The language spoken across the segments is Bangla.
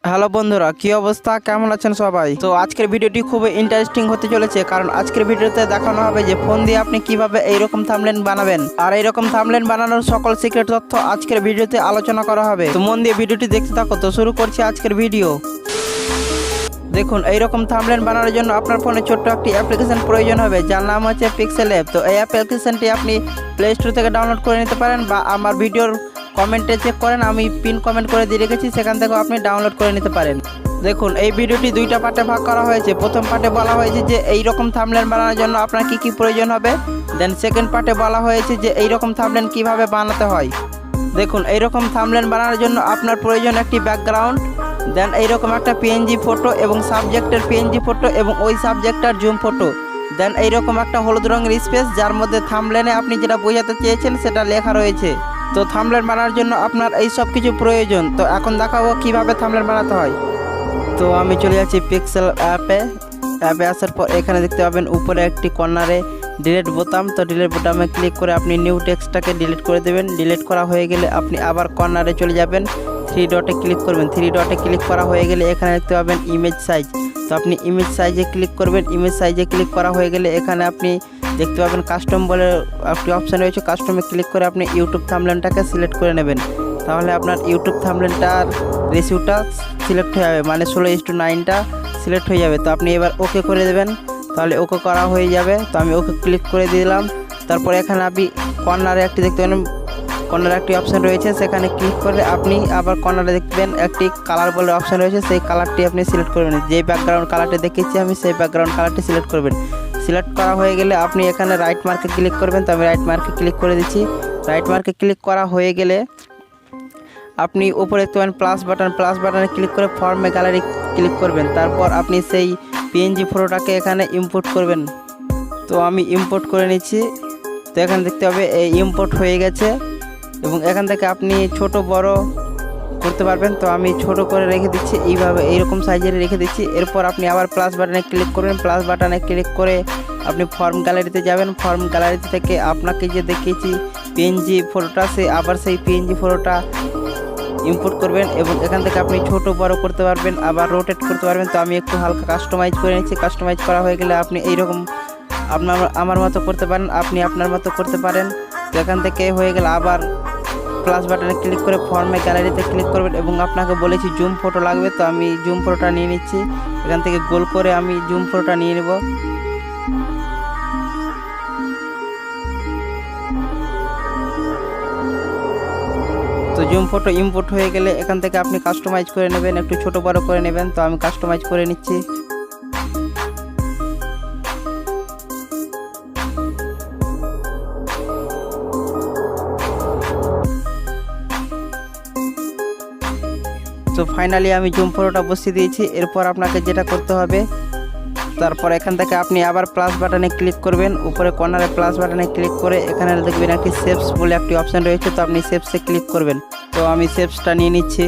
হ্যালো বন্ধুরা, কি অবস্থা, কেমন আছেন সবাই? তো আজকের ভিডিওটি খুব ইন্টারেস্টিং হতে চলেছে, কারণ আজকের ভিডিওতে দেখানো হবে যে ফোন দিয়ে আপনি কিভাবে এইরকম থাম্বনেল বানাবেন। আর এইরকম থাম্বনেল বানানোর সকল সিক্রেট তথ্য আজকের ভিডিওতে আলোচনা করা হবে। তো মন দিয়ে ভিডিওটি দেখতে থাকো। তো শুরু করছি আজকের ভিডিও। দেখুন, এইরকম থাম্বনেল বানানোর জন্য আপনার ফোনে ছোট্ট একটি অ্যাপ্লিকেশন প্রয়োজন হবে, যার নাম হচ্ছে পিক্সেল অ্যাপ। তো এই অ্যাপ্লিকেশনটি আপনি প্লে স্টোর থেকে ডাউনলোড করে নিতে পারেন, বা আমার ভিডিওর কমেন্টে চেক করেন, আমি পিন কমেন্ট করে দিয়ে রেখেছি, সেখান থেকেও আপনি ডাউনলোড করে নিতে পারেন। দেখুন, এই ভিডিওটি দুইটা পার্টে ভাগ করা হয়েছে। প্রথম পার্টে বলা হয়েছে যে এইরকম থাম্বনেল বানানোর জন্য আপনার কি কি প্রয়োজন হবে, দেন সেকেন্ড পার্টে বলা হয়েছে যে এইরকম থাম্বনেল কিভাবে বানাতে হয়। দেখুন, এইরকম থাম্বনেল বানানোর জন্য আপনার প্রয়োজন একটি ব্যাকগ্রাউন্ড, দেন এইরকম একটা পিএনজি ফটো এবং সাবজেক্টের পিএনজি ফটো এবং ওই সাবজেক্টের জুম ফটো, দেন এইরকম একটা হলুদ রঙের স্পেস যার মধ্যে থাম্বনেলে আপনি যেটা বোঝাতে চেয়েছেন সেটা লেখা রয়েছে। তো থাম্বনেল বানানোর জন্য আপনার এই সব কিছু প্রয়োজন। তো এখন দেখাবো কিভাবে থাম্বনেল বানাতে হয়। তো আমি চলে যাচ্ছি পিক্সেল অ্যাপে আসার পর এখানে দেখতে পাবেন উপরে একটি কর্নারে ডিলিট বোতাম। তো ডিলিট বোতামে ক্লিক করে আপনি নিউ টেক্সটটাকে ডিলিট করে দেবেন। ডিলিট করা হয়ে গেলে আপনি আবার কর্নারে চলে যাবেন, থ্রি ডটে ক্লিক করবেন। থ্রি ডটে ক্লিক করা হয়ে গেলে এখানে দেখতে পাবেন ইমেজ সাইজ। তো আপনি ইমেজ সাইজে ক্লিক করবেন। ইমেজ সাইজে ক্লিক করা হয়ে গেলে এখানে আপনি দেখতে পাবেন কাস্টম বলে একটি অপশান রয়েছে। কাস্টমে ক্লিক করে আপনি ইউটিউব থাম্বনেলটাকে সিলেক্ট করে নেবেন। তাহলে আপনার ইউটিউব থাম্বনেলটার রেশিওটা সিলেক্ট হয়ে যাবে, মানে 16:9টা সিলেক্ট হয়ে যাবে। তো আপনি এবার ওকে করে দেবেন, তাহলে ওকে করা হয়ে যাবে। তো আমি ওকে ক্লিক করে দিলাম। তারপর এখানে আপনি কর্নারে একটি দেখতে পাবেন, কর্নারে একটি অপশান রয়েছে, সেখানে ক্লিক করে আপনি আবার কর্নারে দেখবেন একটি কালার বলে অপশান রয়েছে, সেই কালারটি আপনি সিলেক্ট করবেন। যে ব্যাকগ্রাউন্ড কালারটি দেখেছি আমি, সেই ব্যাকগ্রাউন্ড কালারটি সিলেক্ট করবেন। সিলেক্ট করা হয়ে গেলে আপনি এখানে রাইট মার্কে ক্লিক করবেন। তো আমি রাইট মার্কে ক্লিক করে দিচ্ছি। রাইট মার্কে ক্লিক করা হয়ে গেলে আপনি উপরে দেখতে পাবেন প্লাস বাটনে ক্লিক করে ফর্মে গ্যালারি ক্লিক করবেন। তারপর আপনি সেই পিএনজি ফটোটাকে এখানে ইম্পোর্ট করবেন। তো আমি ইম্পোর্ট করে নিচ্ছি। তো এখানে দেখতে হবে এই ইম্পোর্ট হয়ে গেছে, এবং এখান থেকে আপনি ছোট বড় করতে পারবেন। তো আমি ছোট করে রেখে দিচ্ছি, এইভাবে এইরকম সাইজের রেখে দিচ্ছি। এরপর আপনি আবার প্লাস বাটনে ক্লিক করবেন। প্লাস বাটনে ক্লিক করে আপনি ফর্ম গ্যালারিতে যাবেন। ফর্ম গ্যালারিতে থেকে আপনাকে যে দেখিয়েছি পিএনজি ফটোটা, আবার সেই পিএনজি ফটোটা ইম্পোর্ট করবেন, এবং এখান থেকে আপনি ছোট বড় করতে পারবেন, আবার রোটেট করতে পারবেন। তো আমি একটু হালকা কাস্টমাইজ করে নিচ্ছি। কাস্টমাইজ করা হয়ে গেলে আপনি এইরকম আমার মতো করতে পারেন, আপনি আপনার মতো করতে পারেন। তো এখান থেকে হয়ে গেলে আবার প্লাস বাটনে ক্লিক করে ফর্মে গ্যালারিতে ক্লিক করবেন, এবং আপনাকে বলেছি জুম ফটো লাগবে। তো আমি জুম ফটোটা নিয়ে নিচ্ছি। এখান থেকে গোল করে আমি জুম ফটোটা নিয়ে নেব। তো জুম ফটো ইম্পোর্ট হয়ে গেলে এখান থেকে আপনি কাস্টমাইজ করে নেবেন, একটু ছোট বড় করে নেবেন। তো আমি কাস্টমাইজ করে নিচ্ছি। তো ফাইনালি আমি জুম ফটোটা বসিয়ে দিয়েছি। এরপর আপনাকে যেটা করতে হবে, তারপর এখান থেকে আপনি আবার প্লাস বাটনে ক্লিক করবেন। উপরে কর্নারে প্লাস বাটনে ক্লিক করে এখানে দেখবেন একটি শেপস বলে একটি অপশান রয়েছে। তো আপনি শেপসে ক্লিক করবেন। তো আমি শেপসটা নিয়ে নিচ্ছি।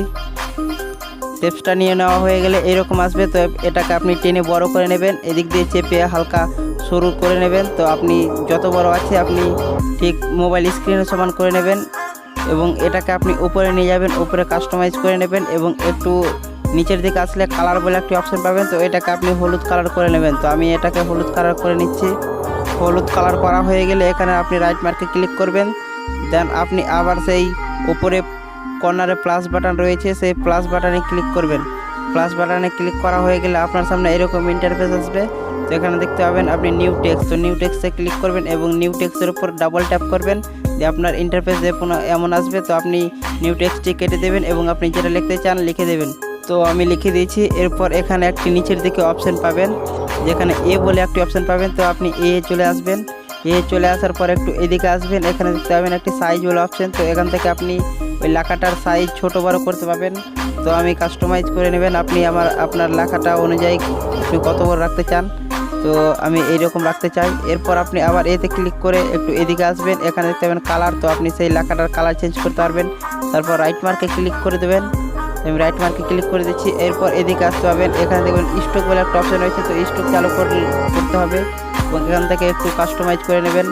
শেপসটা নিয়ে নেওয়া হয়ে গেলে এরকম আসবে। তো এটাকে আপনি টেনে বড় করে নেবেন, এদিক দিয়ে চেপে হালকা সরু করে নেবেন। তো আপনি যত বড় আছে আপনি ঠিক মোবাইল স্ক্রিনের সমান করে নেবেন, এবং এটাকে আপনি উপরে নিয়ে যাবেন, উপরে কাস্টমাইজ করে নেবেন, এবং একটু নিচের দিকে আসলে কালার বলে একটি অপশান পাবেন। তো এটাকে আপনি হলুদ কালার করে নেবেন। তো আমি এটাকে হলুদ কালার করে নিচ্ছি। হলুদ কালার করা হয়ে গেলে এখানে আপনি রাইট মার্কে ক্লিক করবেন। দেন আপনি আবার সেই উপরে কর্নারে প্লাস বাটন রয়েছে, সেই প্লাস বাটনে ক্লিক করবেন। প্লাস বাটনে ক্লিক করা হয়ে গেলে আপনার সামনে এরকম ইন্টারফেস আসবে। তো এখানে দেখতে পাবেন আপনি নিউ টেক্সট। তো নিউ টেক্সটে ক্লিক করবেন, এবং নিউ টেক্সটের উপর ডাবল ট্যাপ করবেন, যে আপনার ইন্টারফেস এমন আসবে। তো আপনি নিউ টেক্সটটি কেটে দেবেন, এবং আপনি যেটা লিখতে চান লিখে দেবেন। তো আমি লিখে দিয়েছি। এরপর এখানে একটি নিচের দিকে অপশান পাবেন, যেখানে এ বলে একটি অপশান পাবেন। তো আপনি এ চলে আসবেন। এ চলে আসার পর একটু এদিকে আসবেন, এখানে দেখতে পাবেন একটি সাইজ বলে অপশান। তো এখান থেকে আপনি ওই লেখাটার সাইজ ছোট বড় করতে পারবেন। তো আমি কাস্টমাইজ করে নেবেন, আপনি আপনার লেখাটা অনুযায়ী একটু কত বড় রাখতে চান। তো আমি এইরকম রাখতে চাই। এরপর আপনি আবার এতে ক্লিক করে একটু এদিকে আসবেন, এখানে দেখতে পাবেন কালার। তো আপনি সেই লেখাটার কালার চেঞ্জ করতে পারবেন। তারপর রাইট মার্কে ক্লিক করে দেবেন। আমি রাইট মার্কে ক্লিক করে দিচ্ছি। এরপর এদিকে আসতে পারবেন, এখানে দেখবেন স্টক বলে একটা অপশান রয়েছে। তো স্টক চালু করতে হবে, এবং এখান থেকে একটু কাস্টমাইজ করে নেবেন।